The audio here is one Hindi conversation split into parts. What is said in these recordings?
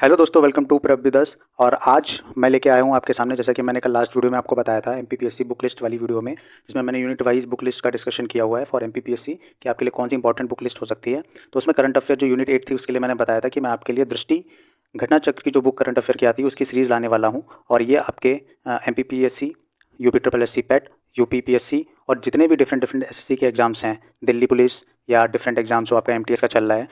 हेलो दोस्तों, वेलकम टू प्रभ विद अस। और आज मैं लेके आया हूँ आपके सामने, जैसा कि मैंने कल लास्ट वीडियो में आपको बताया था एमपीपीएससी बुक लिस्ट वाली वीडियो में, जिसमें मैंने यूनिट वाइज बुक लिस्ट का डिस्कशन किया हुआ है फॉर एमपीपीएससी कि आपके लिए कौन सी इंपॉर्टेंट बुक लिस्ट हो सकती है। तो उसमें करंट अफेयर जो यूनिट 8 थी उसके लिए मैंने बताया था कि मैं आपके लिए दृष्टि घटना चक्र की जो बुक करंट अफेयर की आती है उसकी सीरीज लाने वाला हूँ। और ये आपके MPPSC, UP triple S C PET, UPPSC और जितने भी डिफरेंट डिफरेंट एसएससी के एग्जाम्स हैं, दिल्ली पुलिस या डिफरेंट एग्जाम्स जो आपका एमटीएस का चल रहा है,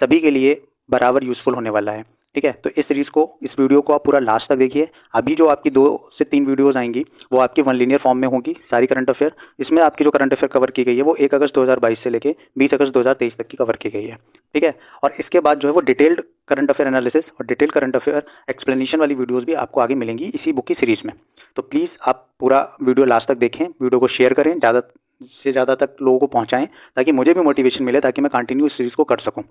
सभी के लिए बराबर यूजफुल होने वाला है। ठीक है, तो इस सीरीज को, इस वीडियो को आप पूरा लास्ट तक देखिए। अभी जो आपकी 2 से 3 वीडियोस आएंगी वो आपकी वन लीनियर फॉर्म में होगी, सारी करंट अफेयर। इसमें आपकी जो करंट अफेयर कवर की गई है वो 1 अगस्त 2022 से लेके 20 अगस्त 2023 तक की कवर की गई है। ठीक है, और इसके बाद जो है वो डिटेल्ड करंट अफेयर एनालिसिस और डिटेल्ड करंट अफेयर एक्सप्लेनेशन वाली वीडियोस भी आपको आगे मिलेंगी इसी बुक की सीरीज में। तो प्लीज़ आप पूरा वीडियो लास्ट तक देखें, वीडियो को शेयर करें, ज़्यादा से ज़्यादा तक लोगों को पहुंचाएं, ताकि मुझे भी मोटिवेशन मिले, ताकि मैं कंटिन्यू इस सीरीज को कर सकूं।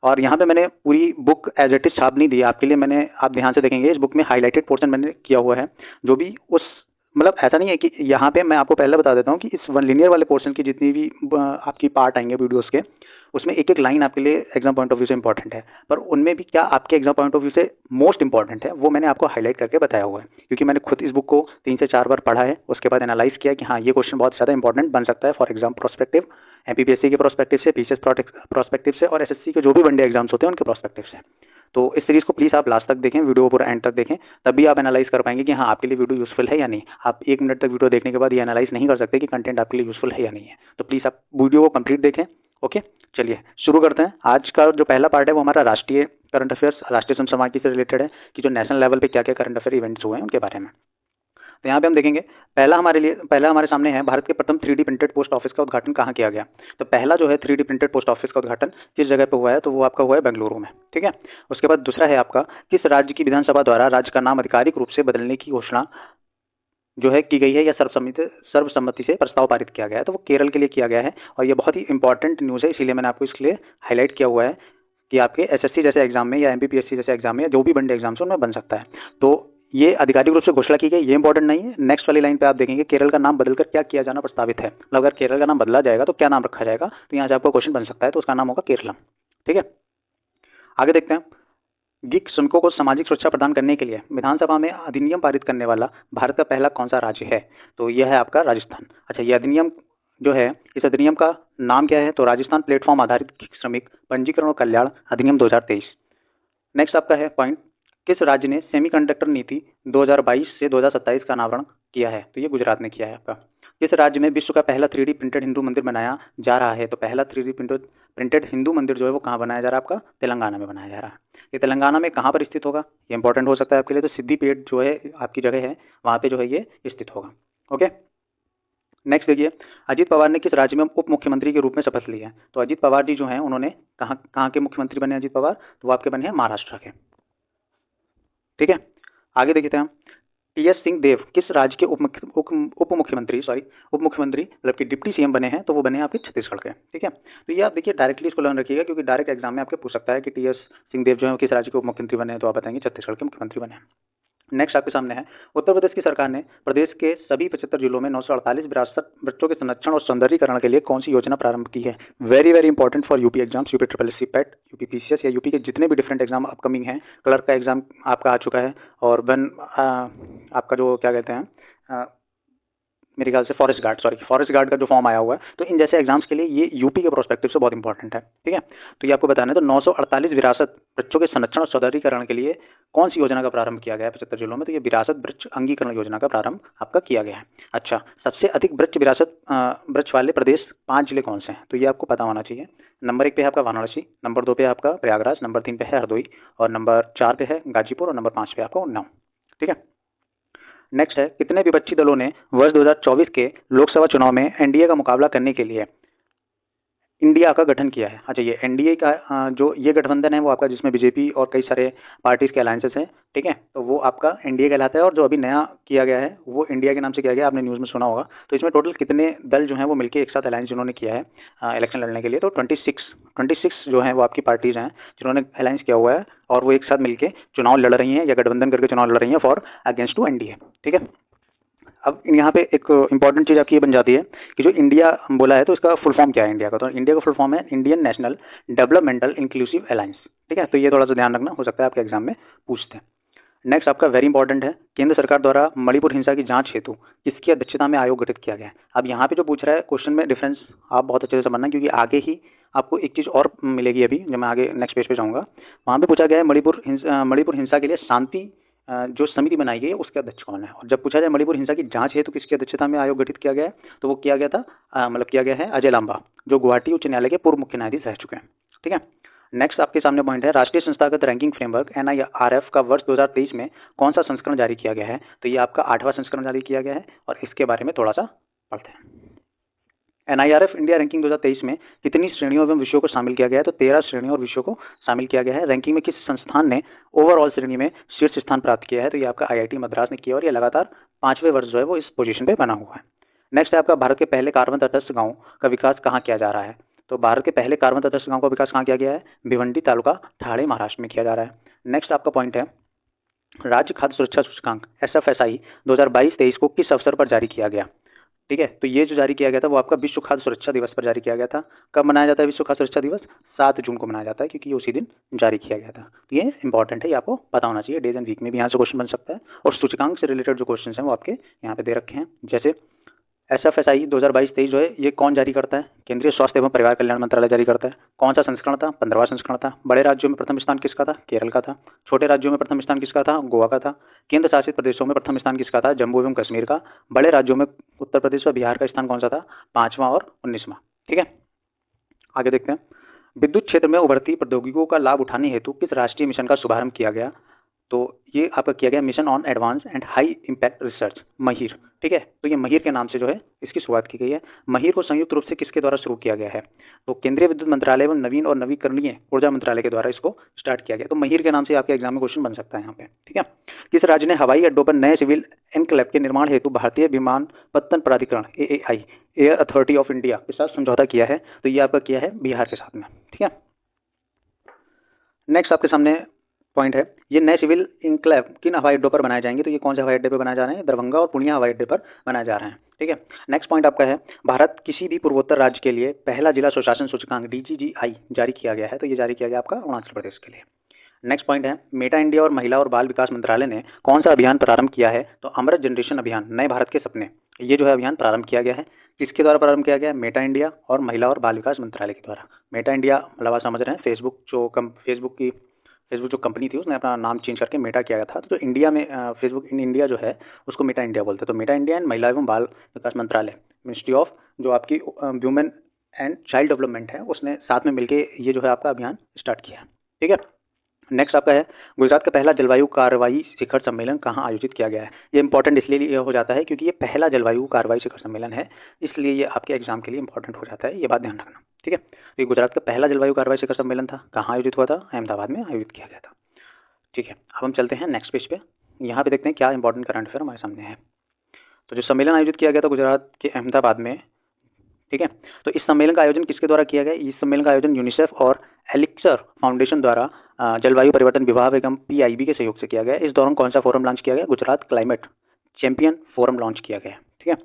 और यहाँ पे मैंने पूरी बुक एज इट इज छाप नहीं दी है आपके लिए। मैंने, आप ध्यान से देखेंगे, इस बुक में हाईलाइटेड पोर्शन मैंने किया हुआ है, जो भी उस, मतलब ऐसा नहीं है कि यहाँ पे मैं आपको पहले बता देता हूँ कि इस वन लिनियर वाले पोर्शन की जितनी भी आपकी पार्ट आएंगे वीडियोस के, उसमें एक एक लाइन आपके लिए एग्जाम पॉइंट ऑफ व्यू से इंपॉर्टेंट है, पर उनमें भी क्या आपके एग्जाम पॉइंट ऑफ व्यू से मोस्ट इंपॉर्टेंट है वो मैंने आपको हाईलाइट करके बताया हुआ है, क्योंकि मैंने खुद इस बुक को 3 से 4 बार पढ़ा है। उसके बाद एनालाइज किया कि हाँ, ये क्वेश्चन बहुत ज़्यादा इंपॉर्टेंट बन सकता है फॉर एग्जाम प्रोस्पेक्टिव, एमपीपीएससी के प्रोस्पेक्टिव से, पीसीएस प्रोस्पेक्टिव से और एसएससी के जो भी वनडे एग्जाम्स होते हैं उनके प्रोस्पेक्टिव से। तो इस सीरीज को प्लीज़ आप लास्ट तक देखें, वीडियो को पूरा एंड तक देखें, तभी आप एनालाइज कर पाएंगे कि हाँ, आपके लिए वीडियो यूजफुल है या नहीं। आप 1 मिनट तक वीडियो देखने के बाद ये एनालाइज नहीं कर सकते कि कंटेंट आपके लिए यूजफुल है या नहीं है। तो प्लीज़ आप वीडियो को कंप्लीट देखें। ओके, चलिए शुरू करते हैं। आज का जो पहला पार्ट है वो हमारा राष्ट्रीय करंट अफेयर्स, राष्ट्रीय समसामयिकी से रिलेटेड है, कि जो नेशनल लेवल पे क्या क्या करंट अफेयर इवेंट्स हुए हैं उनके बारे में। तो यहाँ पे हम देखेंगे, पहला हमारे सामने है, भारत के प्रथम 3D प्रिंटेड पोस्ट ऑफिस का उद्घाटन कहाँ किया गया। तो पहला जो है 3D प्रिंटेड पोस्ट ऑफिस का उद्घाटन किस जगह पे हुआ है, तो वो आपका हुआ है बेंगलुरु में। ठीक है, उसके बाद दूसरा है आपका, किस राज्य की विधानसभा द्वारा राज्य का नाम आधिकारिक रूप से बदलने की घोषणा जो है की गई है, या सर्वसम्मति से प्रस्ताव पारित किया गया है। तो वो केरल के लिए किया गया है, और ये बहुत ही इंपॉर्टेंट न्यूज़ है, इसीलिए मैंने आपको इसके लिए हाईलाइट किया हुआ है कि आपके एसएससी जैसे एग्जाम में या एमपीपीएससी जैसे एग्जाम में या जो भी वनडे एग्जाम्स उनमें बन सकता है। तो ये आधिकारिक रूप से घोषणा की गई, ये इंपॉर्टेंट नहीं है। नेक्स्ट वाली लाइन पे आप देखेंगे केरल का नाम बदलकर क्या किया जाना प्रस्तावित है, मतलब अगर केरल का नाम बदला जाएगा तो क्या नाम रखा जाएगा, तो यहाँ से आपका क्वेश्चन बन सकता है, तो उसका नाम होगा केरलम। ठीक है, आगे देखते हैं। गिग श्रमिकों को सामाजिक सुरक्षा प्रदान करने के लिए विधानसभा में अधिनियम पारित करने वाला भारत का पहला कौन सा राज्य है, तो यह है आपका राजस्थान। अच्छा, ये अधिनियम जो है, इस अधिनियम का नाम क्या है, तो राजस्थान प्लेटफॉर्म आधारित गिग श्रमिक पंजीकरण और कल्याण अधिनियम 2023। नेक्स्ट आपका है पॉइंट, किस राज्य ने सेमीकंडक्टर नीति 2022 से 2027 का अनावरण किया है, तो ये गुजरात ने किया है आपका। किस राज्य में विश्व का पहला 3D प्रिंटेड हिंदू मंदिर बनाया जा रहा है, तो पहला 3D प्रिंटेड हिंदू मंदिर जो है वो कहाँ बनाया जा रहा है, आपका तेलंगाना में बनाया जा रहा है। ये तेलंगाना में कहाँ पर स्थित होगा, ये इंपॉर्टेंट हो सकता है आपके लिए, तो सिद्दीपेट जो है आपकी जगह है, वहाँ पे जो है ये स्थित होगा। ओके, नेक्स्ट देखिए, अजीत पवार ने किस राज्य में उप मुख्यमंत्री के रूप में शपथ ली है, तो अजीत पवार जी जो हैं उन्होंने कहाँ कहाँ के मुख्यमंत्री बने अजीत पवार, तो वो आपके बने हैं महाराष्ट्र के। ठीक है, आगे देखते हैं हम। टीएस सिंहदेव किस राज्य के उप मुख्यमंत्री मतलब कि डिप्टी सीएम बने हैं, तो वो बने हैं आपके छत्तीसगढ़ के। ठीक है, तो ये आप देखिए डायरेक्टली इसको लर्न रखिएगा, क्योंकि डायरेक्ट एग्जाम में आपके पूछ सकता है कि टीएस सिंहदेव जो है किस राज्य के उप मुख्यमंत्री बने हैं, तो आप बताएंगे छत्तीसगढ़ के मुख्यमंत्री बने हैं। नेक्स्ट आपके सामने है, उत्तर प्रदेश की सरकार ने प्रदेश के सभी 75 जिलों में 948 विरासत बच्चों के संरक्षण और सौंदर्यीकरण के लिए कौन सी योजना प्रारंभ की है। Very very important for UP exams, UP triple S C PET, UP PCS या यूपी के जितने भी डिफरेंट एग्जाम अपकमिंग हैं। क्लर्क का एग्जाम आपका आ चुका है, और वन आपका जो क्या कहते हैं, मेरे ख्याल से फॉरेस्ट गार्ड का जो फॉर्म आया हुआ है, तो इन जैसे एग्जाम्स के लिए ये यूपी के प्रोस्पेक्टिव से बहुत इंपॉर्टेंट है। ठीक है, तो ये आपको बताना है। तो 948 विरासत बच्चों के संरक्षण और सौंदर्यीकरण के लिए कौन सी योजना का प्रारंभ किया गया है 75 जिलों में, तो ये विरासत वृक्ष अंगीकरण योजना का प्रारंभ आपका किया गया है। अच्छा, सबसे अधिक वृक्ष वाले प्रदेश 5 जिले कौन से हैं, तो ये आपको पता होना चाहिए। नंबर 1 पे है आपका वाराणसी, नंबर 2 पे है आपका प्रयागराज, नंबर 3 पे है हरदोई, और नंबर 4 पे है गाजीपुर, और नंबर 5 पे आपका उन्नाव। ठीक है, नेक्स्ट है, कितने विपक्षी दलों ने वर्ष 2024 के लोकसभा चुनाव में एनडीए का मुकाबला करने के लिए इंडिया का गठन किया है। अच्छा, ये एनडीए का जो ये गठबंधन है वो आपका, जिसमें बीजेपी और कई सारे पार्टीज के अलायंसेस हैं। ठीक है, तो वो आपका एनडीए कहलाता है, और जो अभी नया किया गया है वो इंडिया के नाम से किया गया, आपने न्यूज़ में सुना होगा। तो इसमें टोटल कितने दल जो हैं वो मिलकर एक साथ अलायंस जिन्होंने किया है इलेक्शन लड़ने के लिए, तो 26 जो हैं वो आपकी पार्टीज हैं जिन्होंने अलायंस किया हुआ है, और वो एक साथ मिलकर चुनाव लड़ रही हैं या गठबंधन करके चुनाव लड़ रही हैं फॉर अगेंस्ट टू एनडीए। ठीक है, अब यहाँ पे एक इंपॉर्टेंट चीज़ आपकी ये बन जाती है कि जो इंडिया बोला है तो इसका फुल फॉर्म क्या है इंडिया का। तो इंडिया का फुल फॉर्म है Indian national developmental inclusive alliance. ठीक है, तो ये थोड़ा सा ध्यान रखना, हो सकता है आपके एग्जाम में पूछते हैं। नेक्स्ट आपका वेरी इंपॉर्टेंट है, केंद्र सरकार द्वारा मणिपुर हिंसा की जांच हेतु किसकी अध्यक्षता में आयोग गठित किया गया है। अब यहाँ पे जो पूछ रहा है क्वेश्चन में डिफरेंस आप बहुत अच्छे से समझना, क्योंकि आगे ही आपको एक चीज़ और मिलेगी अभी जब मैं आगे नेक्स्ट पेज पे जाऊँगा। वहाँ पे पूछा गया है मणिपुर हिंसा के लिए शांति जो समिति बनाई गई है उसके अध्यक्ष कौन है। और जब पूछा जाए मणिपुर हिंसा की जांच हेतु किसकी अध्यक्षता में आयोग गठित किया गया है, तो वो किया गया था मतलब किया गया है अजय लांबा, जो गुवाहाटी उच्च न्यायालय के पूर्व मुख्य न्यायाधीश रह चुके हैं। ठीक है, नेक्स्ट आपके सामने पॉइंट है, राष्ट्रीय संस्थागत रैंकिंग फ्रेमवर्क NIRF का वर्ष 2023 में कौन सा संस्करण जारी किया गया है। तो ये आपका 8वां संस्करण जारी किया गया है और इसके बारे में थोड़ा सा पढ़ते हैं। NIRF इंडिया रैंकिंग 2023 में कितनी श्रेणियों एवं विषयों को शामिल किया गया है। तो 13 श्रेणियों और विषयों को शामिल किया गया है। रैंकिंग में किस संस्थान ने ओवरऑल श्रेणी में शीर्ष स्थान प्राप्त किया है। तो ये आपका IIT मद्रास ने किया और ये लगातार 5वें वर्ष जो है वो इस पोजीशन पे बना हुआ है। नेक्स्ट है आपका, भारत के पहले कार्बन तटस्थ गाँव का विकास कहाँ किया जा रहा है। तो भारत के पहले कार्बन तटस्थ गांव का विकास कहाँ किया गया है, भिवंडी तालुका ठाणे महाराष्ट्र में किया जा रहा है। नेक्स्ट आपका पॉइंट है, राज्य खाद्य सुरक्षा सूचकांक SFSI 2022-23 को किस अवसर पर जारी किया गया। ठीक है, तो ये जो जारी किया गया था वो आपका विश्व खाद्य सुरक्षा दिवस पर जारी किया गया था। कब मनाया जाता है विश्व खाद्य सुरक्षा दिवस, 7 जून को मनाया जाता है, क्योंकि ये उसी दिन जारी किया गया था। तो ये इंपॉर्टेंट है, ये आपको पता होना चाहिए। डेज एंड वीक में भी यहाँ से क्वेश्चन बन सकता है और सूचकांक से रिलेटेड जो क्वेश्चन हैं वो आपके यहाँ पे दे रखे हैं। जैसे SFSI 2022-23 जो है ये कौन जारी करता है, केंद्रीय स्वास्थ्य एवं परिवार कल्याण मंत्रालय जारी करता है। कौन सा संस्करण था, 15वां संस्करण था। बड़े राज्यों में प्रथम स्थान किसका था, केरल का था। छोटे राज्यों में प्रथम स्थान किसका था, गोवा का था। केंद्र शासित प्रदेशों में प्रथम स्थान किसका था, जम्मू एवं कश्मीर का। बड़े राज्यों में उत्तर प्रदेश व बिहार का स्थान कौन सा था, 5वां और 19वां। ठीक है, आगे देखते हैं, विद्युत क्षेत्र में उभरती प्रौद्योगिकियों का लाभ उठाने हेतु किस राष्ट्रीय मिशन का शुभारंभ किया गया। तो ये आपका किया गया mission on advance and high impact research, महिर। ठीक है, तो ये महिर के नाम से जो है इसकी शुरुआत की गई है। महिर को संयुक्त रूप से किसके द्वारा शुरू किया गया है, तो केंद्रीय विद्युत मंत्रालय एवं नवीन और नवीकरणीय ऊर्जा मंत्रालय के द्वारा इसको स्टार्ट किया गया। तो महिर के नाम से आपके एग्जाम में क्वेश्चन बन सकता है यहाँ पे। ठीक है, किस राज्य ने हवाई अड्डों पर नए सिविल एनक्लेव के निर्माण हेतु भारतीय विमानपत्तन प्राधिकरण AAI air authority of India के साथ समझौता किया है। तो ये आपका किया है बिहार के साथ में। ठीक है, नेक्स्ट आपके सामने पॉइंट है, ये नए सिविल इनक्लेव किन हवाई अड्डों पर बनाए जाएंगे। तो ये कौन से हवाई अड्डे पर बनाए जा रहे हैं, दरभंगा और पूर्णिया हवाई अड्डे पर बनाए जा रहे हैं। ठीक है, नेक्स्ट पॉइंट आपका है, भारत किसी भी पूर्वोत्तर राज्य के लिए पहला जिला सुशासन सूचकांक DGGI जारी किया गया है। तो ये जारी किया गया आपका अरुणाचल प्रदेश के लिए। नेक्स्ट पॉइंट है, मेटा इंडिया और महिला और बाल विकास मंत्रालय ने कौन सा अभियान प्रारंभ किया है। तो अमृत जनरेशन अभियान, नए भारत के सपने, ये जो है अभियान प्रारंभ किया गया है। किसके द्वारा प्रारंभ किया गया है, मेटा इंडिया और महिला और बाल विकास मंत्रालय के द्वारा। मेटा इंडिया मतलब आप समझ रहे हैं फेसबुक जो कंपनी थी उसने अपना नाम चेंज करके मेटा किया था। तो जो इंडिया में फेसबुक इन इंडिया जो है उसको मेटा इंडिया बोलते हैं। तो मेटा इंडिया एंड महिला एवं बाल विकास मंत्रालय, मिनिस्ट्री ऑफ जो आपकी वुमेन एंड चाइल्ड डेवलपमेंट है, उसने साथ में मिलकर ये जो है आपका अभियान स्टार्ट किया है। ठीक है, नेक्स्ट आपका है, गुजरात का पहला जलवायु कार्रवाई शिखर सम्मेलन कहाँ आयोजित किया गया है। ये इंपॉर्टेंट इसलिए हो जाता है क्योंकि ये पहला जलवायु कार्रवाई शिखर सम्मेलन है, इसलिए ये आपके एग्जाम के लिए इंपॉर्टेंट हो जाता है, ये बात ध्यान रखना। ठीक है, तो ये गुजरात का पहला जलवायु कार्रवाई शिखर सम्मेलन था, कहाँ आयोजित हुआ था, अहमदाबाद में आयोजित किया गया था। ठीक है, अब हम चलते हैं नेक्स्ट पेज पे, यहाँ पे देखते हैं क्या इंपॉर्टेंट करंट अफेयर हमारे सामने है। तो जो सम्मेलन आयोजित किया गया था गुजरात के अहमदाबाद में, ठीक है, तो इस सम्मेलन का आयोजन किसके द्वारा किया गया। इस सम्मेलन का आयोजन यूनिसेफ और एलिक्सर फाउंडेशन द्वारा जलवायु परिवर्तन विभाग एवं PIB के सहयोग से किया गया। इस दौरान कौन सा फोरम लॉन्च किया गया, Gujarat climate champion forum launch किया गया। ठीक है,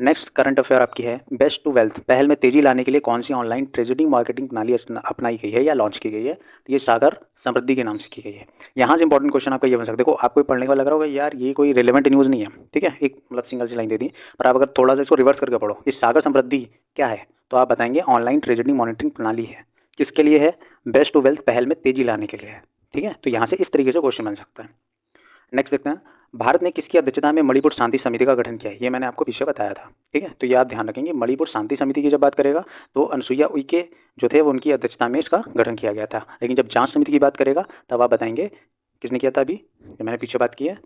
नेक्स्ट करंट अफेयर आपकी है, बेस्ट टू वेल्थ पहल में तेजी लाने के लिए कौन सी ऑनलाइन ट्रेडिंग मार्केटिंग प्रणाली अपनाई गई है या लॉन्च की गई है। तो ये सागर समृद्धि के नाम से की गई है। यहाँ से इंपॉर्टेंट क्वेश्चन आपका ये बन सकता है, देखो आपको पढ़ने का लग रहा होगा यार ये कोई रिलेवेंट न्यूज़ नहीं है। ठीक है, एक मतलब सिंगल सी लाइन दे दी, पर आप अगर थोड़ा सा इसको रिवर्स करके पढ़ो, ये सागर समृद्धि क्या है, तो आप बताएंगे ऑनलाइन ट्रेडिंग मॉनिटरिंग प्रणाली है। किसके लिए है, बेस्ट टू वेल्थ पहल में तेजी लाने के लिए है। ठीक है, तो यहाँ से इस तरीके से क्वेश्चन बन सकता है। नेक्स्ट देखते हैं, भारत ने किसकी अध्यक्षता में मणिपुर शांति समिति का गठन किया है। ये मैंने आपको पीछे बताया था। ठीक है, तो ये आप ध्यान रखेंगे, मणिपुर शांति समिति की जब बात करेगा तो अनसुईया उइके जो थे वो उनकी अध्यक्षता में इसका गठन किया गया था। लेकिन जब जांच समिति की बात करेगा तब आप बताएंगे किसने किया था। अभी जो मैंने पीछे बात की है,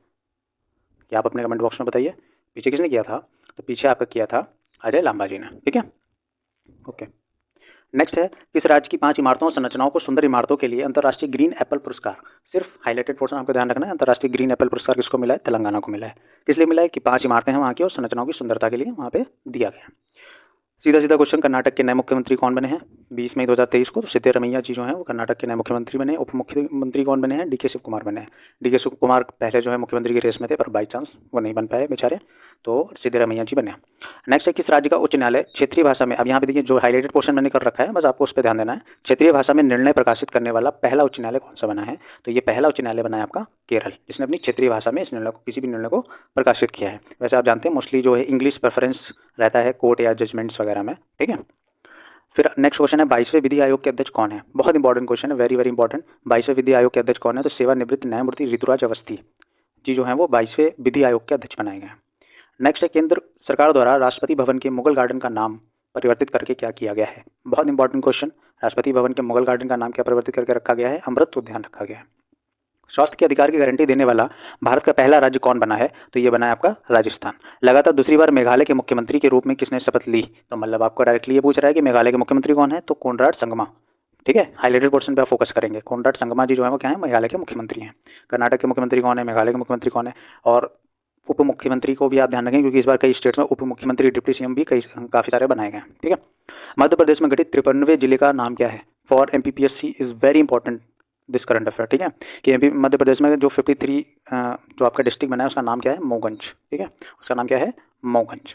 क्या आप अपने कमेंट बॉक्स में बताइए पीछे किसने किया था। तो पीछे आपका किया था अजय लांबा जी ने। ठीक है, ओके। नेक्स्ट है, किस राज्य की 5 इमारतों और संरचनाओं को सुंदर इमारतों के लिए अंतर्राष्ट्रीय ग्रीन एप्पल पुरस्कार, सिर्फ हाईलाइटेड पोर्शन आपको ध्यान रखना है, अंतर्राष्ट्रीय ग्रीन एप्पल पुरस्कार किसको मिला है, तेलंगाना को मिला है। किस लिए मिला है कि 5 इमारतें हैं वहाँ की और संरचनाओं की सुंदरता के लिए वहाँ पे दिया गया। सीधा सीधा क्वेश्चन, कर्नाटक के नए मुख्यमंत्री कौन बने हैं 20 मई 2023 को? तो सिद्धरामैया जी जो हैं वो कर्नाटक के नए मुख्यमंत्री बने। उप मुख्यमंत्री कौन बने हैं? डीके शिव कुमार बने हैं। डीके शिव कुमार पहले जो है मुख्यमंत्री की रेस में थे, पर बाई चांस वो नहीं बन पाए बेचारे, तो सिद्धरामैया जी बने। नेक्स्ट है, किस राज्य का उच्च न्यायालय क्षेत्रीय भाषा में, अब यहाँ पे देखिए जो हाईलाइटेड पोर्शन मैंने कर रखा है बस आपको उस पर ध्यान देना है, क्षेत्रीय भाषा में निर्णय प्रकाशित करने वाला पहला उच्च न्यायालय कौन सा बना है? तो ये पहला उच्च न्यायालय बना है आपका केरल, जिसने अपनी क्षेत्रीय भाषा में इस निर्णय को, किसी भी निर्णय को प्रकाशित किया है। वैसे आप जानते हैं मोस्टली जो है इंग्लिश प्रेफरेंस रहता है कोर्ट या जजमेंट्स वगैरह में, ठीक है। फिर नेक्स्ट क्वेश्चन है, 22वें विधि आयोग के अध्यक्ष कौन है? बहुत इंपॉर्टेंट क्वेश्चन है, वेरी वेरी इंपॉर्टेंट। 22वें विधि आयोग के अध्यक्ष कौन है? तो सेवानिवृत्त न्यायमूर्ति ऋतुराज अवस्थी जी जो है वो 22वें विधि आयोग के अध्यक्ष बनाए गए हैं। नेक्स्ट है, केंद्र सरकार द्वारा राष्ट्रपति भवन के मुगल गार्डन का नाम परिवर्तित करके क्या किया गया है? बहुत इंपॉर्टेंट क्वेश्चन। राष्ट्रपति भवन के मुगल गार्डन का नाम क्या परिवर्तित करके रखा गया है? अमृत उद्यान रखा गया है। स्वास्थ्य के अधिकार की गारंटी देने वाला भारत का पहला राज्य कौन बना है? तो ये बना है आपका राजस्थान। लगातार दूसरी बार मेघालय के मुख्यमंत्री के रूप में किसने शपथ ली? तो मतलब आपको डायरेक्टली ये पूछ रहा है कि मेघालय के मुख्यमंत्री कौन है? तो कोनराड संगमा, ठीक है। हाईलाइटेड पोर्शन पे आप फोकस करेंगे। कोनराड संगमा जी जो है वो क्या है? मेघालय के मुख्यमंत्री हैं। कर्नाटक के मुख्यमंत्री कौन है? मेघालय के मुख्यमंत्री कौन है? और उप मुख्यमंत्री को भी आप ध्यान रखें, क्योंकि इस बार कई स्टेट्स में उप मुख्यमंत्री डिप्टी सीएम भी काफी सारे बनाए गए हैं, ठीक है। मध्य प्रदेश में गठित 53वें जिले का नाम क्या है? For MPPSC is very important this current affair, ठीक है। कि एमपी मध्य प्रदेश में जो 53 जो आपका डिस्ट्रिक्ट बना है उसका नाम क्या है? मऊगंज, ठीक है, उसका नाम क्या है? मऊगंज।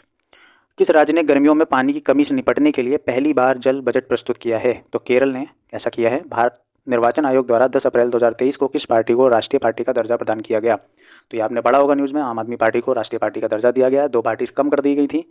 किस राज्य ने गर्मियों में पानी की कमी से निपटने के लिए पहली बार जल बजट प्रस्तुत किया है? तो केरल ने ऐसा किया है। भारत निर्वाचन आयोग द्वारा 10 अप्रैल 2023 को किस पार्टी को राष्ट्रीय पार्टी का दर्जा प्रदान किया गया? तो ये आपने पढ़ा होगा न्यूज़ में, आम आदमी पार्टी को राष्ट्रीय पार्टी का दर्जा दिया गया है। 2 पार्टी कम कर दी गई थी,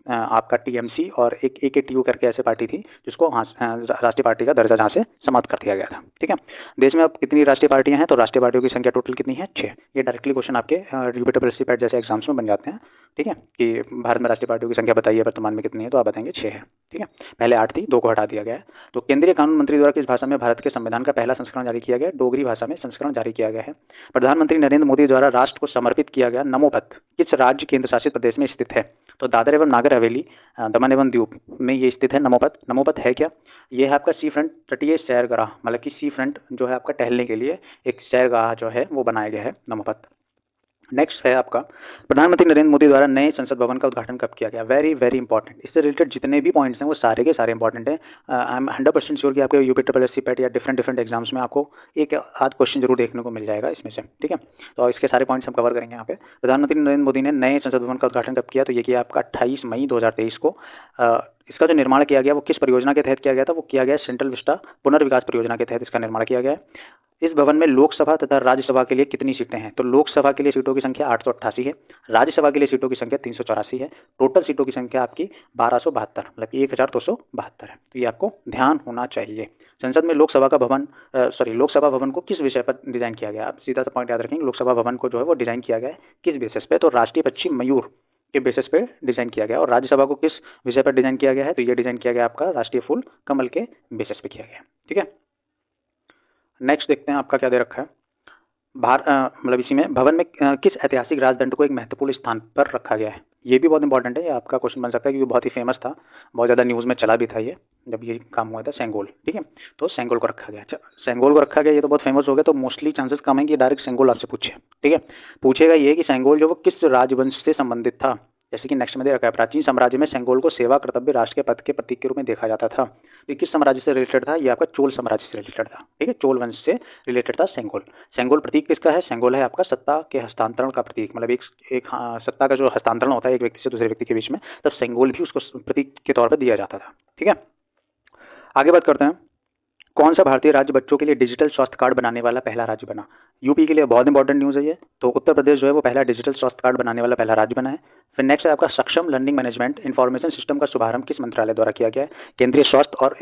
आपका टीएमसी और एक एकेटीयू करके ऐसे पार्टी थी जिसको राष्ट्रीय पार्टी का दर्जा जहाँ से समाप्त कर दिया गया था, ठीक है। देश में अब कितनी राष्ट्रीय पार्टियां हैं? तो राष्ट्रीय पार्टियों की संख्या टोटल कितनी है? 6। ये डायरेक्टली क्वेश्चन आपके यूपीपीएससी पैट जैसे एग्जाम्स में बन जाते हैं, ठीक है, कि भारत में राष्ट्रीय पार्टियों की संख्या बताइए वर्तमान में कितनी है? तो आप बताएंगे 6 है, ठीक है। पहले 8 थी, 2 को हटा दिया गया है। तो केंद्रीय कानून मंत्री द्वारा किस भाषा में भारत के संविधान का पहला संस्करण जारी किया गया? डोगरी भाषा में संस्करण जारी किया गया है। प्रधानमंत्री नरेंद्र मोदी द्वारा राष्ट्र को समर्पित किया गया नमो पथ किस राज्य केंद्र शासित प्रदेश में स्थित है? तो दादर एवं नागर हवेली, दमन एवं दीव में ये स्थित है नमोपथ। नमोपथ है क्या? ये है आपका सी फ्रंट तटीय सैरगाह, मतलब कि सी फ्रंट जो है आपका टहलने के लिए एक सैरगाह जो है वो बनाया गया है नमोपथ। नेक्स्ट है आपका, प्रधानमंत्री नरेंद्र मोदी द्वारा नए संसद भवन का उद्घाटन कब किया गया? Very very important. इससे रिलेटेड जितने भी पॉइंट्स हैं वो सारे के सारे इंपॉर्टेंट हैं। आई एम 100% श्योर कि आपके यूपीपीएससी पैट या डिफरेंट एग्जाम्स में आपको एक आध क्वेश्चन जरूर देखने को मिल जाएगा इसमें से, ठीक है। तो इसके सारे पॉइंट्स हम कवर करेंगे यहाँ पे। प्रधानमंत्री नरेंद्र मोदी ने नए संसद भवन का उद्घाटन कब किया? तो ये किया आपका 28 मई 2023 को। इसका जो निर्माण किया गया वो किस परियोजना के तहत किया गया था? वो किया गया सेंट्रल विस्टा पुनर्विकास परियोजना के तहत इसका निर्माण किया गया है। इस भवन में लोकसभा तथा राज्यसभा के लिए कितनी सीटें हैं? तो लोकसभा के लिए सीटों की संख्या 888 है, राज्यसभा के लिए सीटों की संख्या 384 है। टोटल सीटों की संख्या आपकी 1272, मतलब 1272 है। तो ये आपको ध्यान होना चाहिए। संसद में लोकसभा का भवन लोकसभा भवन को किस विषय पर डिजाइन किया गया? आप सीधा सा पॉइंट याद रखेंगे, लोकसभा भवन को जो है वो डिजाइन किया गया है किस बेसिस पे? तो राष्ट्रीय पक्षी मयूर के बेसिस पे डिजाइन किया गया। और राज्यसभा को किस विषय पर डिजाइन किया गया है? तो ये डिजाइन किया गया आपका राष्ट्रीय फूल कमल के बेसिस पे किया गया, ठीक है। नेक्स्ट देखते हैं आपका क्या दे रखा है। मतलब इसी में भवन में किस ऐतिहासिक राजदंड को एक महत्वपूर्ण स्थान पर रखा गया है? ये भी बहुत इंपॉर्टेंट है, ये आपका क्वेश्चन बन सकता है क्योंकि बहुत ही फेमस था, बहुत ज़्यादा न्यूज़ में चला भी था ये जब ये काम हुआ था। सेंगोल, ठीक है, तो सेंगोल को रखा गया। अच्छा, सेंगोल को रखा गया, ये तो बहुत फेमस हो गया, तो मोस्टली चांसेस कम है कि डायरेक्ट सेंगोल आपसे पूछे, ठीक है। पूछेगा ये कि सेंगोल जो वो किस राजवंश से संबंधित था? जैसे कि नेक्स्ट में दे रखा है, प्राचीन साम्राज्य में सेंगोल को सेवा कर्तव्य राष्ट्र के पद के प्रतीक के रूप में देखा जाता था। ये किस साम्राज्य से रिलेटेड था? ये आपका चोल साम्राज्य से रिलेटेड था, ठीक है, चोल वंश से रिलेटेड था सेंगोल। सेंगोल प्रतीक किसका है? सेंगोल है आपका सत्ता के हस्तांतरण का प्रतीक, मतलब एक सत्ता का जो हस्तांतरण होता है एक व्यक्ति से दूसरे व्यक्ति के बीच में, तब सेंगोल भी उसको प्रतीक के तौर पर दिया जाता था, ठीक है। आगे बात करते हैं, कौन सा भारतीय राज्य बच्चों के लिए डिजिटल स्वास्थ्य कार्ड बनाने वाला पहला राज्य बना? यूपी के लिए बहुत इंपॉर्टेंट न्यूज़ है ये। तो उत्तर प्रदेश जो है वो पहला डिजिटल स्वास्थ्य कार्ड बनाने वाला पहला राज्य बना है। फिर नेक्स्ट है आपका सक्षम लर्निंग मैनेजमेंट इंफॉर्मेशन सिस्टम का शुभारंभ किस मंत्रालय द्वारा किया गया है? केंद्रीय स्वास्थ्य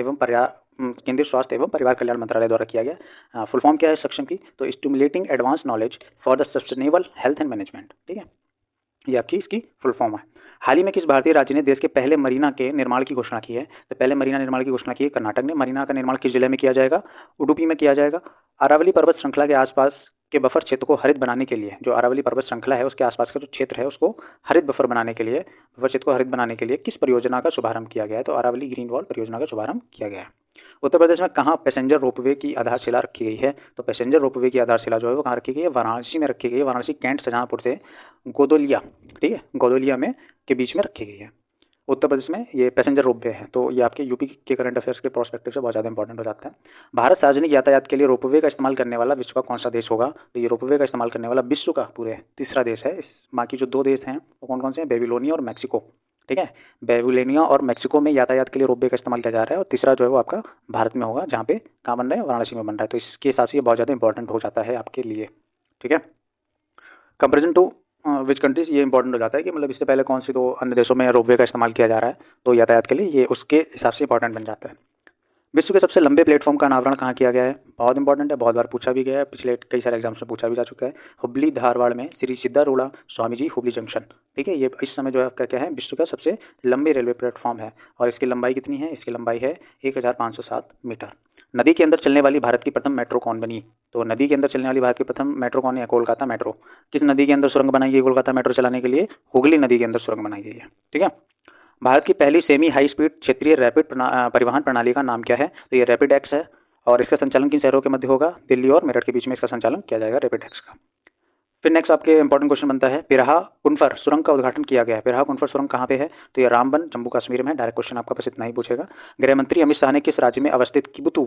एवं परिवार कल्याण मंत्रालय द्वारा किया गया। फुल फॉर्म क्या है सक्षम की? तो stimulating advance knowledge for the sustainable health and management, ठीक है, ये आपकी इसकी फुल फॉर्म है। हाल ही में किस भारतीय राज्य ने देश के पहले मरीना के निर्माण की घोषणा की है? तो पहले मरीना निर्माण की घोषणा की है कर्नाटक ने। मरीना का निर्माण किस जिले में किया जाएगा? उडुपी में किया जाएगा। अरावली पर्वत श्रृंखला के आसपास के बफर क्षेत्र को हरित बनाने के लिए, जो अरावली पर्वत श्रृंखला है उसके आसपास का जो क्षेत्र है उसको हरित बफर बनाने के लिए, बफर क्षेत्र को हरित बनाने के लिए किस परियोजना का शुभारंभ किया गया है? तो अरावली ग्रीन वॉल परियोजना का शुभारंभ किया गया है। उत्तर प्रदेश में कहाँ पैसेंजर रोपवे की आधारशिला रखी गई है? तो पैसेंजर रोपवे की आधारशिला जो है वो कहाँ रखी गई है? वाराणसी में रखी गई है। वाराणसी कैंट शाहजहांपुर से गोदोलिया, ठीक है, गोदोलिया में के बीच में रखी गई है। उत्तर प्रदेश में ये पैसेंजर रोपवे है। तो ये आपके यूपी के करंट अफेयर्स के प्रोस्पेक्टिव से बहुत ज़्यादा इंपॉर्टेंट हो जाता है। भारत सार्वजनिक यातायात के लिए रोपवे का इस्तेमाल करने वाला विश्व का कौन सा देश होगा? तो ये रोपवे का इस्तेमाल करने वाला विश्व का पूरे तीसरा देश है। बाकी जो 2 देश हैं वो कौन कौन से हैं? बेबीलोनिया और मैक्सिको। ठीक है, बेबीलोनिया और मैक्सिको में यातायात के लिए रोपवे का इस्तेमाल किया जा रहा है, और तीसरा जो है वो आपका भारत में होगा, जहाँ पे कहाँ बन रहा है? वाराणसी में बन रहा है। तो इसके हिसाब से ये बहुत ज़्यादा इंपॉर्टेंट हो जाता है आपके लिए। ठीक है, कंपेरिजन टू विच कंट्रीज, ये इंपॉर्टेंट हो जाता है कि मतलब इससे पहले कौन सी 2 अन्य देशों में रोपवे का इस्तेमाल किया जा रहा है, तो यातायात के लिए ये उसके हिसाब से इंपॉर्टेंट बन जाता है। विश्व के सबसे लंबे प्लेटफॉर्म का अनावरण कहाँ किया गया है? बहुत इंपॉर्टेंट है, बहुत बार पूछा भी गया है, पिछले कई सारे एग्जाम्स में पूछा भी जा चुका है। हुबली धारवाड़ में श्री सिद्धारूढ़ा स्वामी जी हुबली जंक्शन। ठीक है, ये इस समय जो है आपका क्या है? विश्व का सबसे लंबे रेलवे प्लेटफॉर्म है, और इसकी लंबाई कितनी है? इसकी लंबाई है 1507 मीटर। नदी के अंदर चलने वाली भारत की प्रथम मेट्रो कौन बनी? तो नदी के अंदर चलने वाली भारत की प्रथम मेट्रो कौन है? कोलकाता मेट्रो। किस नदी के अंदर सुरंग बनाई गई कोलकाता मेट्रो चलाने के लिए? हुगली नदी के अंदर सुरंग बनाई गई है। ठीक है, भारत की पहली सेमी हाई स्पीड क्षेत्रीय रैपिड परिवहन प्रणाली का नाम क्या है? तो ये रैपिड एक्स है, और इसका संचालन किन शहरों के मध्य होगा? दिल्ली और मेरठ के बीच में इसका संचालन किया जाएगा रैपिड एक्स का। फिर नेक्स्ट आपके इंपॉर्टेंट क्वेश्चन बनता है, पिराहा कुनफर सुरंग का उद्घाटन किया गया है। पिराहा कुनफर सुरंग कहाँ पे है? तो ये रामबन जम्मू कश्मीर में। डायरेक्ट क्वेश्चन आपका बस इतना ही पूछेगा। गृह मंत्री अमित शाह ने किस राज्य में अवस्थित किबुतु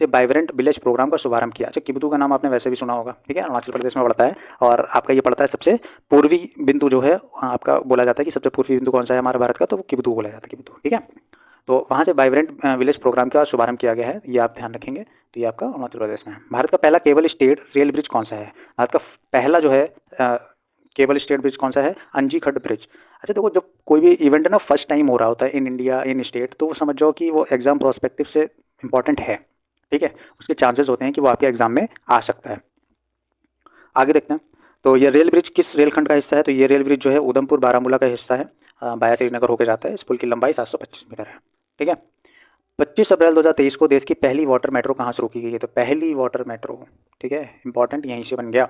से वाइब्रेंट विलेज प्रोग्राम का शुभारंभ किया? अच्छा, किबुतु का नाम आपने वैसे भी सुना होगा। ठीक है, अरुणाचल प्रदेश में पड़ता है, और आपका ये पड़ता है सबसे पूर्वी बिंदु जो है आपका बोला जाता है कि सबसे पूर्वी बिंदु कौन सा है हमारे भारत का? तो वो किबुतु बोला जाता है, किबुतु। ठीक है, तो वहाँ से वाइब्रेंट विलेज प्रोग्राम का शुभारंभ किया गया है, ये आप ध्यान रखेंगे। तो ये आपका अरुणाचल प्रदेश में है। भारत का पहला केबल स्टेट रेल ब्रिज कौन सा है? भारत का पहला जो है केबल स्टेट ब्रिज कौन सा है? अंजी खड्ड ब्रिज। अच्छा देखो, जब कोई भी इवेंट ना फर्स्ट टाइम हो रहा होता है इन इंडिया इन स्टेट, तो वो समझ जाओ कि वो एग्जाम प्रोस्पेक्टिव से इंपॉर्टेंट है। ठीक है, उसके चांसेस होते हैं कि वो आपके एग्जाम में आ सकता है। आगे देखते हैं, तो ये रेल ब्रिज किस रेलखंड का हिस्सा है? तो ये रेल ब्रिज जो है उधमपुर बारामूला का हिस्सा है, बाया श्रीनगर होकर जाता है। इस पुल की लंबाई 725 मीटर है। ठीक है, 25 अप्रैल 2023 को देश की पहली वाटर मेट्रो कहाँ शुरू की गई है? तो पहली वाटर मेट्रो, ठीक है, इंपॉर्टेंट यहीं से बन गया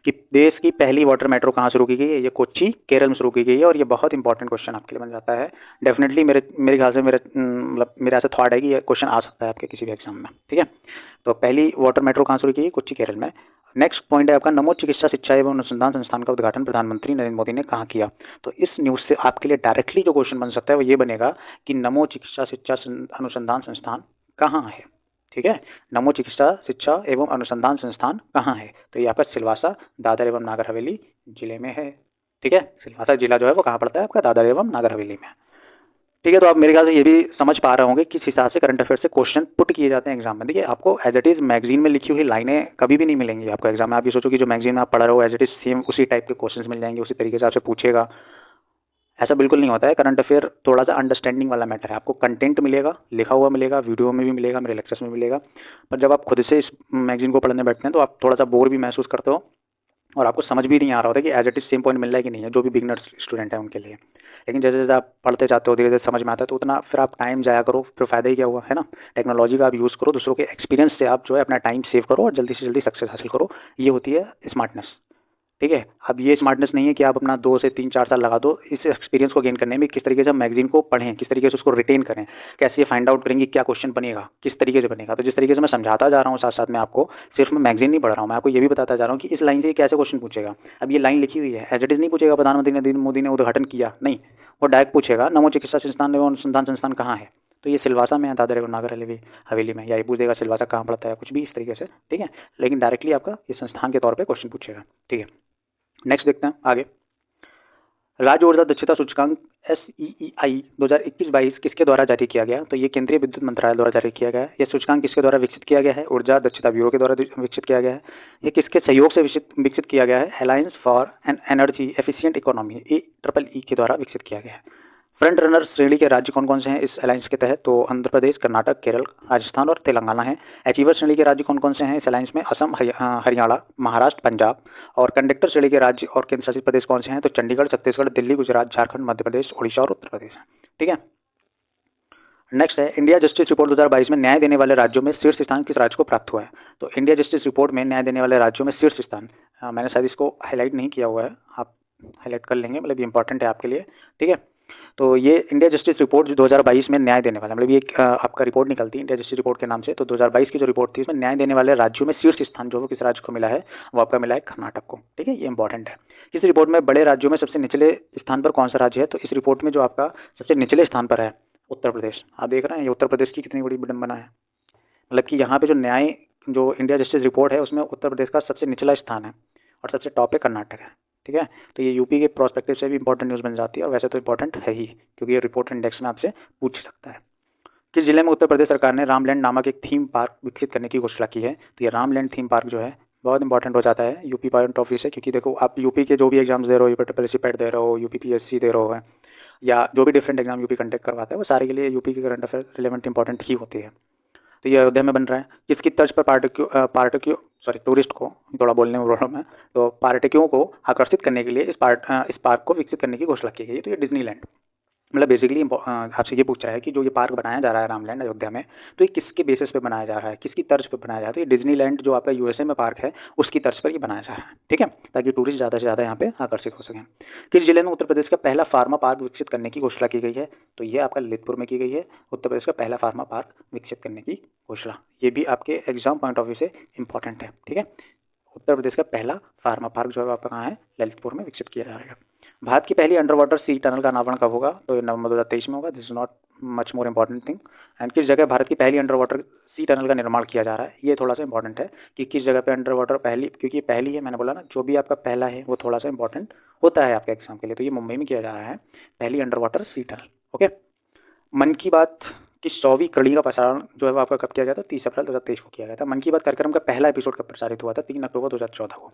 कि देश की पहली वाटर मेट्रो कहाँ शुरू की गई है? ये कोच्चि केरल में शुरू की गई है, और ये बहुत इंपॉर्टेंट क्वेश्चन आपके लिए बन जाता है। डेफिनेटली मेरे ख्याल से मतलब मेरा ऐसा थॉट है कि ये क्वेश्चन आ सकता है आपके किसी भी एग्जाम में। ठीक है, तो पहली वाटर मेट्रो कहाँ शुरू की गई? कोच्चि केरल में। नेक्स्ट पॉइंट है आपका, नमो चिकित्सा शिक्षा एवं अनुसंधान संस्थान का उद्घाटन प्रधानमंत्री नरेंद्र मोदी ने कहाँ किया? तो इस न्यूज़ से आपके लिए डायरेक्टली जो क्वेश्चन बन सकता है वो ये बनेगा कि नमो चिकित्सा शिक्षा अनुसंधान संस्थान कहाँ है? ठीक है, नमो चिकित्सा शिक्षा एवं अनुसंधान संस्थान कहाँ है? तो ये आपका सिलवासा, दादर एवं नागर हवेली जिले में है। ठीक है, सिलवासा जिला जो है वो कहाँ पड़ता है? आपका दादर एवं नागर हवेली में। ठीक है, तो आप मेरे ख्याल से ये भी समझ पा रहे होंगे किस हिसाब से करंट अफेयर से क्वेश्चन पुट किए जाते हैं एग्जाम में। देखिए, आपको एज इट इज मैगजीन में लिखी हुई लाइनें कभी भी नहीं मिलेंगी आपको एग्जाम में। आप ये सोचो कि जो मैगजीन में आप पढ़ रहे हो एज इट इज सेम उसी टाइप के क्वेश्चंस मिल जाएंगे, उसी तरीके से आपसे पूछेगा। ऐसा बिल्कुल नहीं होता है। करंट अफेयर थोड़ा सा अंडरस्टैंडिंग वाला मैटर है। आपको कंटेंट मिलेगा, लिखा हुआ मिलेगा, वीडियो में भी मिलेगा, मेरे लेक्चर्स में मिलेगा, पर जब आप खुद से इस मैगजीन को पढ़ने बैठते हैं तो आप थोड़ा सा बोर भी महसूस करते हो, और आपको समझ भी नहीं आ रहा होता कि as it is same point मिल रहा है कि नहीं है, जो भी बिगनर स्टूडेंट है उनके लिए। लेकिन जैसे जैसे आप पढ़ते जाते हो, धीरे धीरे समझ में आता है, तो उतना फिर आप टाइम जाया करो, फिर फायदा ही क्या हुआ, है ना। टेक्नोलॉजी का आप यूज़ करो, दूसरों के एक्सपीरियंस से आप जो है अपना टाइम सेव करो और जल्दी से जल्दी सक्सेस हासिल करो। ये होती है स्मार्टनेस। ठीक है, अब ये स्मार्टनेस नहीं है कि आप अपना 2 से 3-4 साल लगा दो इस एक्सपीरियंस को गेन करने में। किस तरीके से हम मैगजीन को पढ़ें, किस तरीके से उसको रिटेन करें, कैसे ये फाइंड आउट करेंगे क्या क्वेश्चन बनेगा, किस तरीके से बनेगा। तो जिस तरीके से मैं समझाता जा रहा हूँ साथ साथ में आपको, सिर्फ मैं मैगजीन नहीं पढ़ रहा हूँ, मैं आपको ये भी बताता जा रहा हूँ कि इस लाइन से कैसे क्वेश्चन पूछेगा। अब ये लाइन लिखी हुई है, एज इट इज नहीं पूछेगा प्रधानमंत्री नरेंद्र मोदी ने उद्घाटन किया, नहीं, वो डायरेक्ट पूछेगा नमो चिकित्सा संस्थान एवं अनुसंधान संस्थान कहाँ है? तो ये सिलवासा में है, दादर एवं नागर हवेली में, या ये पूछेगा सिलवासा कहाँ पड़ता है, कुछ भी इस तरीके से। ठीक है, लेकिन डायरेक्टली आपका ये संस्थान के तौर पर क्वेश्चन पूछेगा। ठीक है, नेक्स्ट देखते हैं आगे। राज्य ऊर्जा दक्षता सूचकांक SEEI 2021-22 किसके द्वारा जारी किया गया? तो ये केंद्रीय विद्युत मंत्रालय द्वारा जारी किया गया है। यह सूचकांक किसके द्वारा विकसित किया गया है? ऊर्जा दक्षता ब्यूरो के द्वारा विकसित किया गया है। ये किसके सहयोग से विकसित किया गया है? Alliance for an energy efficient economy AEEE के द्वारा विकसित किया गया है। फ्रंट रनर श्रेणी के राज्य कौन कौन से हैं इस अलायंस के तहत? तो आंध्र प्रदेश, कर्नाटक, केरल, राजस्थान और तेलंगाना है। अचीवर श्रेणी के राज्य कौन कौन से हैं इस अलायंस में? असम, हरियाणा, महाराष्ट्र, पंजाब। और कंडक्टर श्रेणी के राज्य और केंद्र शासित प्रदेश कौन से हैं? तो चंडीगढ़, छत्तीसगढ़, दिल्ली, गुजरात, झारखंड, मध्य प्रदेश, ओडिशा और उत्तर प्रदेश। ठीक है, नेक्स्ट है इंडिया जस्टिस रिपोर्ट 2022 में न्याय देने वाले राज्यों में शीर्ष स्थान किस राज्य को प्राप्त हुआ है? तो इंडिया जस्टिस रिपोर्ट में न्याय देने वाले राज्यों में शीर्ष स्थान, मैंने शायद इसको हाईलाइट नहीं किया हुआ है, आप हाईलाइट कर लेंगे, मतलब ये इंपॉर्टेंट है आपके लिए। ठीक है, तो ये इंडिया जस्टिस रिपोर्ट जो 2022 में न्याय देने वाला, मतलब ये आपका रिपोर्ट निकलती है इंडिया जस्टिस रिपोर्ट के नाम से। तो 2022 की जो रिपोर्ट थी उसमें न्याय देने वाले राज्यों में शीर्ष स्थान जो वो किस राज्य को मिला है, वो आपका मिला है कर्नाटक को। ठीक है, ये इंपॉर्टेंट है। इस रिपोर्ट में बड़े राज्यों में सबसे निचले स्थान पर कौन सा राज्य है, तो इस रिपोर्ट में जो आपका सबसे निचले स्थान पर है उत्तर प्रदेश। आप देख रहे हैं ये उत्तर प्रदेश की कितनी बड़ी विडंबना है, मतलब कि यहाँ पे जो न्याय जो इंडिया जस्टिस रिपोर्ट है उसमें उत्तर प्रदेश का सबसे निचला स्थान है और सबसे टॉप पे कर्नाटक है। ठीक है, तो ये यूपी के प्रोस्पेक्टिव से भी इंपॉर्टेंट न्यूज़ बन जाती है और वैसे तो इंपॉर्टेंट है ही, क्योंकि ये रिपोर्ट इंडेक्स में आपसे पूछ सकता है। किस जिले में उत्तर प्रदेश सरकार ने रामलैंड नामक एक थीम पार्क विकसित करने की घोषणा की है, तो ये रामलैंड थीम पार्क जो है बहुत इंपॉर्टेंट हो जाता है यूपी पॉइंट ऑफ व्यू से, क्योंकि देखो आप यूपी के जो भी एग्जाम्स दे रहे हो, यूपी पेट दे रहे हो, यूपी PSC दे रहे हो, या जो भी डिफरेंट एग्जाम यूपी कंडक्ट करवाता है, वो सारे के लिए यूपी की करंट अफेयर रिलेवेंट इंपॉर्टेंट ही होती है। तो ये अयोध्या में बन रहा है। किसकी तर्ज पर टूरिस्ट को, थोड़ा बोलने में प्रॉब्लम है, तो पर्यटकों को आकर्षित करने के लिए इस पार्क को विकसित करने की घोषणा की गई है। तो ये डिज्नीलैंड, मतलब बेसिकली आपसे ये पूछा है कि जो ये पार्क बनाया जा रहा है रामलैंड अयोध्या में, तो ये किसके बेसिस पे बनाया जा रहा है, किसकी तर्ज पे बनाया जा रहा है, तो ये डिज्नीलैंड जो आपका USA में पार्क है उसकी तर्ज पर ये बनाया जा रहा है। ठीक है, ताकि टूरिस्ट ज़्यादा से ज़्यादा यहाँ पे आकर्षित हो सकें। किस जिले में उत्तर प्रदेश का पहला फार्मा पार्क विकसित करने की घोषणा की गई है, तो ये आपका ललितपुर में की गई है, उत्तर प्रदेश का पहला फार्मा पार्क विकसित करने की घोषणा। ये भी आपके एग्जाम पॉइंट ऑफ व्यू से इंपॉर्टेंट है। ठीक है, उत्तर प्रदेश का पहला फार्मा पार्क जो है आपका कहाँ है, ललितपुर में विकसित किया जाएगा। भारत की पहली अंडर वाटर सी टनल का अनावरण कब होगा, तो नवंबर 2023 में होगा। This is not much more important thing. And किस जगह भारत की पहली अंडर वाटर सी टनल का निर्माण किया जा रहा है, ये थोड़ा सा इंपॉर्टेंट है कि किस जगह पे अंडर वाटर पहली, क्योंकि पहली है, मैंने बोला ना जो भी आपका पहला है वो थोड़ा सा इंपॉर्टेंट होता है आपके एग्जाम के लिए। तो ये मुंबई में किया जा रहा है, पहली अंडर वाटर सी टनल। ओके, मन की बात की 100वीं कड़ी का प्रसारण जो है वो आपका कब किया गया था, 30 अप्रैल 2023 को किया गया था। मन की बात कार्यक्रम का पहला एपिसोड कब प्रसारित हुआ था, 3 अक्टूबर 2014 को।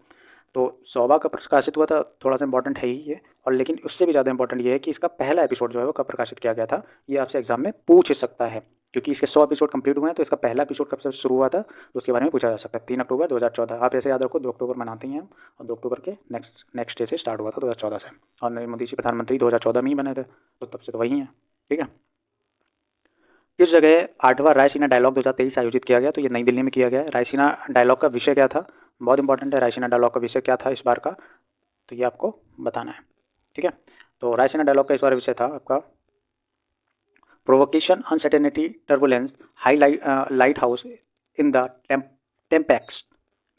तो 100वां कब प्रकाशित हुआ था, थोड़ा सा इंपॉर्टेंट है ही ये, और लेकिन उससे भी ज़्यादा इंपॉर्टेंट ये है कि इसका पहला एपिसोड जो है वो कब प्रकाशित किया गया था, ये आपसे एग्जाम में पूछ सकता है। क्योंकि इसके 100 एपिसोड कंप्लीट हुए हैं, तो इसका पहला एपिसोड कब से शुरू हुआ था तो उसके बारे में पूछा जा सकता है। 3 अक्टूबर 2014। आप ऐसे याद रखो 2 अक्टूबर मनाते हैं हम, और 2 अक्टूबर के नेक्स्ट डे से स्टार्ट हुआ था 2014 से, और नरेंद्र मोदी जी प्रधानमंत्री 2014 में ही बने थे, तो तब से तो वही हैं। ठीक है, किस जगह 8वां रायसीना डायलॉग 2023 आयोजित किया गया, तो ये नई दिल्ली में किया गया है। रायसीना डायलॉग का विषय क्या था, बहुत इंपॉर्टेंट है, रायसीना डायलॉग का विषय क्या था इस बार का, तो ये आपको बताना है। ठीक है, तो रायसीना डायलॉग का इस बार विषय था आपका provocation uncertainty turbulence high lighthouse in the tempest.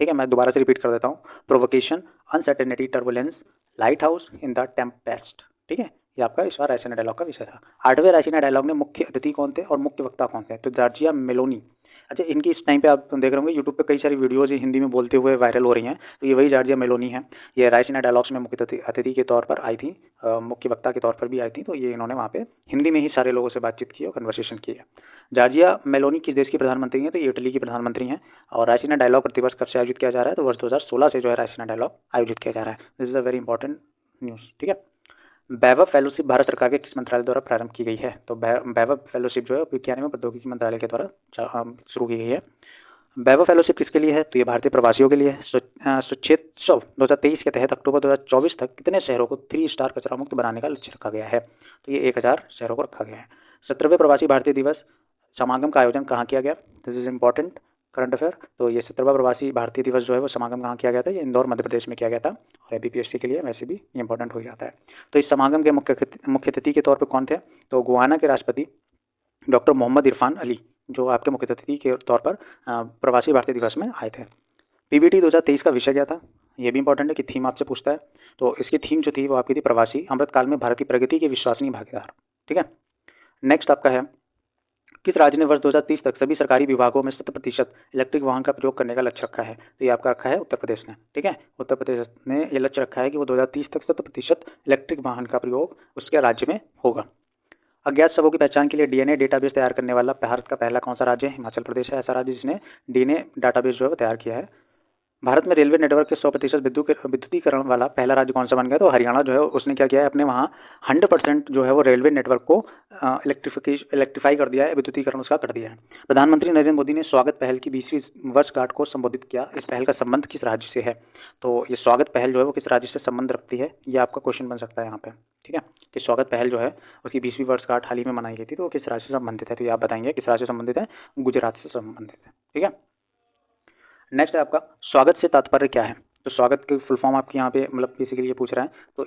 ठीक है, मैं दोबारा से रिपीट कर देता हूँ, provocation uncertainty turbulence lighthouse in the tempest. ठीक है, ये आपका इस बार रायसीना डायलॉग का विषय था। 8वें रायसीना डायलॉग में मुख्य अतिथि कौन थे और मुख्य वक्ता कौन थे, तो जॉर्जिया मेलोनी। अच्छा, इनकी इस टाइम पे आप देख रहे होंगे यूट्यूब पे कई सारी वीडियोज हिंदी में बोलते हुए वायरल हो रही हैं, तो ये वही जॉर्जिया मेलोनी है। ये रायसीना डायलॉग्स में मुख्य अतिथि के तौर पर आई थी, मुख्य वक्ता के तौर पर भी आई थी। तो ये इन्होंने वहाँ पे हिंदी में ही सारे लोगों से बातचीत की और कन्वर्सेशन की है। जॉर्जिया मेलोनी किस देश की प्रधानमंत्री हैं, तो ये इटली की प्रधानमंत्री हैं। और रायसीना डायलॉग प्रतिवर्ष कब से आयोजित किया जा रहा है, तो वर्ष 2016 से जो है रायसीना डायलॉग आयोजित किया जा रहा है। This is a very important news. ठीक है, वैभव फेलोशिप भारत सरकार के किस मंत्रालय द्वारा प्रारंभ की गई है, तो वैभव फेलोशिप जो है विज्ञान एवं प्रौद्योगिकी मंत्रालय के द्वारा शुरू की गई है। वैभव फेलोशिप किसके लिए है, तो ये भारतीय प्रवासियों के लिए है। स्वच्छोत्सव 2023 के तहत अक्टूबर 2024 तक कितने शहरों को 3 स्टार कचरा मुक्त बनाने का लक्ष्य रखा गया है, तो ये 1000 शहरों को रखा गया है। 17वें प्रवासी भारतीय दिवस समागम का आयोजन कहाँ किया गया, this is important current affair. तो ये 17वां प्रवासी भारतीय दिवस जो है वो समागम कहाँ किया गया था, ये इंदौर मध्य प्रदेश में किया गया था, और APPSC के लिए वैसे भी ये इंपॉर्टेंट हो जाता है। तो इस समागम के मुख्य अतिथि के तौर पर कौन थे, तो गुयाना के राष्ट्रपति डॉक्टर मोहम्मद इरफान अली जो आपके मुख्य अतिथि के तौर पर प्रवासी भारतीय दिवस में आए थे। PBT 2023 का विषय क्या था, ये भी इंपॉर्टेंट है कि थीम आपसे पूछता है। तो इसकी थीम जो थी वो आपकी थी प्रवासी अमृतकाल में भारत की प्रगति के विश्वसनीय भागीदार। ठीक है, नेक्स्ट आपका है किस राज्य ने वर्ष 2030 तक सभी सरकारी विभागों में 100% इलेक्ट्रिक वाहन का प्रयोग करने का लक्ष्य रखा है, तो ये आपका रखा है उत्तर प्रदेश ने। ठीक है, उत्तर प्रदेश ने ये लक्ष्य रखा है कि वो 2030 तक 100% इलेक्ट्रिक वाहन का प्रयोग उसके राज्य में होगा। अज्ञात शवों की पहचान के लिए DNA डेटाबेस तैयार करने वाला भारत का पहला कौन सा राज्य है, हिमाचल प्रदेश है ऐसा राज्य जिसने DNA डाटाबेस जो है तैयार किया है। भारत में रेलवे नेटवर्क के 100% विद्युतीकरण वाला पहला राज्य कौन सा बन गया, तो हरियाणा जो है उसने क्या किया है, अपने वहाँ 100% जो है वो रेलवे नेटवर्क को इलेक्ट्रीफाई कर दिया है, विद्युतीकरण उसका कर दिया है। प्रधानमंत्री नरेंद्र मोदी ने स्वागत पहल की 20वीं वर्षगांठ को संबोधित किया, इस पहल का संबंध किस राज्य से है, तो ये स्वागत पहल जो है वो किस राज्य से संबंध रखती है, ये आपका क्वेश्चन बन सकता है यहाँ पे। ठीक है, कि स्वागत पहल जो है उसकी 20वीं वर्षगांठ हाल ही में मनाई गई थी, तो वो किस राज्य से संबंधित है, तो ये आप बताएंगे किस राज्य से संबंधित है, गुजरात से संबंधित है। ठीक है, नेक्स्ट है आपका स्वागत से तात्पर्य क्या है, तो स्वागत की फुल फॉर्म आपके यहाँ पे मतलब बेसिकली ये पूछ रहा है, तो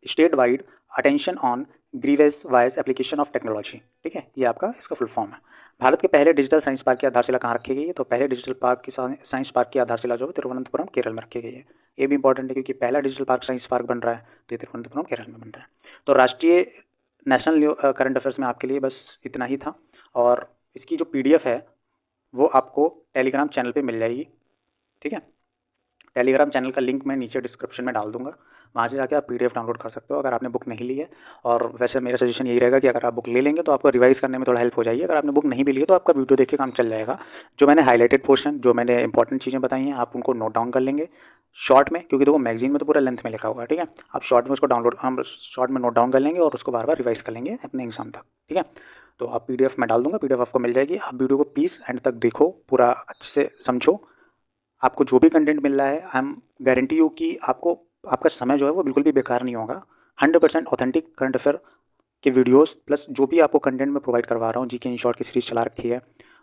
state wide attention on grievances wise application of technology, ठीक है, ये आपका इसका फुल फॉर्म है। भारत के पहले डिजिटल साइंस पार्क की आधारशिला कहाँ रखी गई है? तो पहले डिजिटल पार्क की साइंस पार्क की आधारशिला जो है तिरुवनंतपुरम केरल में रखी गई है। ये भी इंपॉर्टेंट है क्योंकि पहला डिजिटल पार्क साइंस पार्क बन रहा है तो ये तिरुवनंतपुरम केरल में बन रहा है। तो राष्ट्रीय नेशनल करंट अफेयर्स में आपके लिए बस इतना ही था, और इसकी जो PDF है वो आपको टेलीग्राम चैनल पे मिल जाएगी, ठीक है। टेलीग्राम चैनल का लिंक मैं नीचे डिस्क्रिप्शन में डाल दूंगा, वहाँ से जाके आप PDF डाउनलोड कर सकते हो अगर आपने बुक नहीं ली है। और वैसे मेरा सजेशन यही रहेगा कि अगर आप बुक ले लेंगे तो आपको रिवाइज करने में थोड़ा हेल्प हो जाएगी। अगर आपने बुक नहीं भी ली है तो आपका वीडियो देख के काम चल जाएगा। जो मैंने हाईलाइटेड पोर्शन, जो मैंने इंपॉर्टेंट चीज़ें बताई हैं, आप उनको नोट डाउन कर लेंगे शॉर्ट में, क्योंकि देखो मैगजीन में तो पूरा लेंथ में लिखा हुआ है, ठीक है। आप शॉर्ट में उसको हम शॉर्ट में नोट डाउन कर लेंगे और उसको बार बार रिवाइज कर लेंगे अपने एग्जाम तक, ठीक है। तो आप PDF मैं डाल दूंगा, PDF आपको मिल जाएगी। आप वीडियो को प्लीज़ एंड तक देखो, पूरा अच्छे से समझो। आपको जो भी कंटेंट मिल रहा है, आई एम गारंटी यू कि आपको आपका समय जो है वो बिल्कुल भी बेकार नहीं होगा। 100% ऑथेंटिक करंट अफेयर के वीडियोस प्लस जो भी आपको कंटेंट में प्रोवाइड करवा रहा हूँ, GK इन शॉर्ट की सीरीज चला रखी है,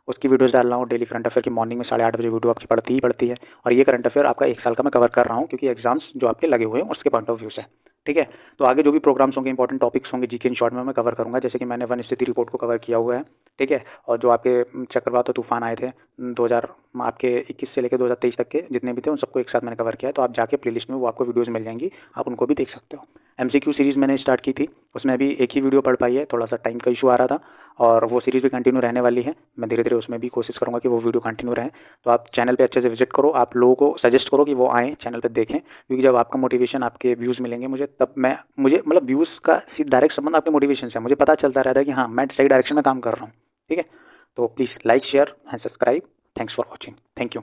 उसकी वीडियोस डाल रहा हूँ डेली। करंट अफेयर की मॉर्निंग में 8:30 बजे वीडियो आपकी पड़ती ही पड़ती है, और ये करंट अफेयर आपका 1 साल का मैं कवर कर रहा हूँ क्योंकि एग्जाम्स जो आपके लगे हुए हैं उसके पॉइंट ऑफ व्यू से, ठीक है। तो आगे जो भी प्रोग्राम्स होंगे, इंपॉर्टेंट टॉपिक्स होंगे, GK इन शॉर्ट में मैं कवर करूँगा, जैसे कि मैंने 1:3 रिपोर्ट को कवर किया हुआ है, ठीक है। और जो आपके चक्रवात और तूफान आए थे 2000 आपके 21 से लेकर 2023 तक के जितने भी थे उन सबको एक साथ मैंने कवर किया है। तो आप जाके प्लेलिस्ट में वो आपको वीडियोस मिल जाएंगी, आप उनको भी देख सकते हो। MCQ सीरीज़ मैंने स्टार्ट की थी, उसमें अभी एक ही वीडियो पढ़ पाई है, थोड़ा सा टाइम का इशू आ रहा था, और वो सीरीज़ भी कंटिन्यू रहने वाली है। मैं धीरे धीरे उसमें भी कोशिश करूँगा कि वो वीडियो कंटिन्यू रहे। तो आप चैनल पे अच्छे से विजिट करो, आप लोगों को सजेस्ट करो कि वो आएँ चैनल पे देखें, क्योंकि जब आपका मोटिवेशन, आपके व्यूज़ मिलेंगे मुझे, तब मुझे मतलब व्यूज़ का डायरेक्ट संबंध आपके मोटिवेशन से है। मुझे पता चलता रहता है कि हाँ, मैं सही डायरेक्शन में काम कर रहा हूँ, ठीक है। तो please like, share and subscribe. Thanks for watching. Thank you.